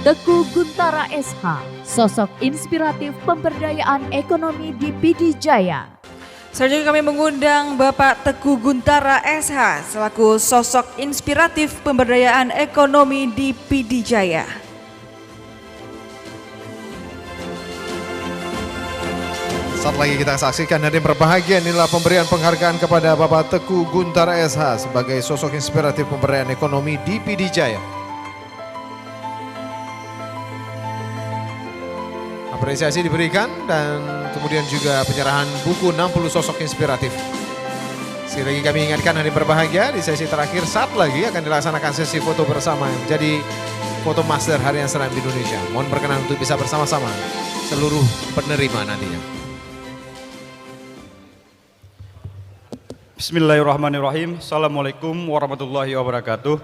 Teguh Guntara SH, sosok inspiratif pemberdayaan ekonomi di PD Jaya. Selanjutnya kami mengundang Bapak Teguh Guntara SH selaku sosok inspiratif pemberdayaan ekonomi di PD Jaya. Saat lagi kita saksikan hadirin berbahagia, inilah pemberian penghargaan kepada Bapak Teguh Guntara SH sebagai sosok inspiratif pemberdayaan ekonomi di PD Jaya. Apresiasi diberikan dan kemudian juga penyerahan buku 60 sosok inspiratif. Sekali lagi kami ingatkan hadirin berbahagia, di sesi terakhir saat lagi akan dilaksanakan sesi foto bersama yang menjadi foto master Harian Seram di Indonesia. Mohon berkenan untuk bisa bersama-sama seluruh penerima nantinya. Bismillahirrahmanirrahim. Assalamualaikum warahmatullahi wabarakatuh.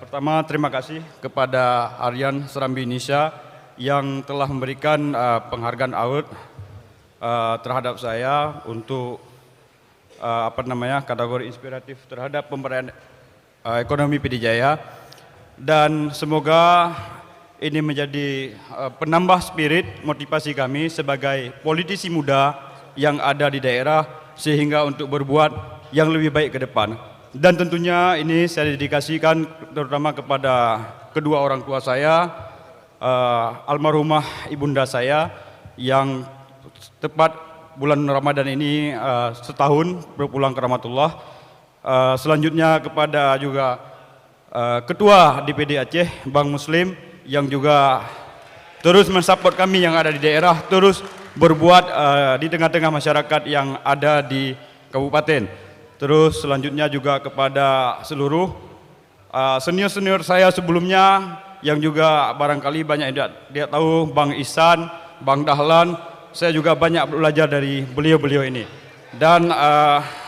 Pertama terima kasih kepada Harian Serambi Indonesia yang telah memberikan penghargaan award terhadap saya untuk kategori inspiratif terhadap pemberdayaan ekonomi PD Jaya, dan semoga ini menjadi penambah spirit motivasi kami sebagai politisi muda yang ada di daerah sehingga untuk berbuat yang lebih baik ke depan. Dan tentunya ini saya dedikasikan terutama kepada kedua orang tua saya, almarhumah ibunda saya yang tepat bulan Ramadan ini setahun berpulang ke rahmatullah. Selanjutnya kepada juga Ketua DPD Aceh Bang Muslim yang juga terus mensupport kami yang ada di daerah, terus berbuat di tengah-tengah masyarakat yang ada di kabupaten. Terus selanjutnya juga kepada seluruh senior-senior saya sebelumnya yang juga barangkali banyak dia tahu, Bang Ihsan, Bang Dahlan, saya juga banyak belajar dari beliau-beliau ini. Dan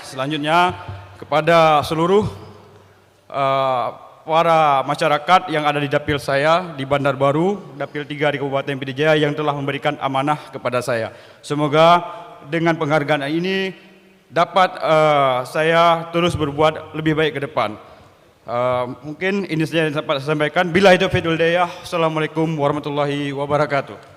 selanjutnya kepada seluruh para masyarakat yang ada di dapil saya di Bandar Baru, dapil 3 di Kabupaten PD Jaya yang telah memberikan amanah kepada saya. Semoga dengan penghargaan ini dapat saya terus berbuat lebih baik ke depan. Mungkin ini saja yang dapat saya sampaikan. Billahi taufiq wal hidayah. Assalamualaikum warahmatullahi wabarakatuh.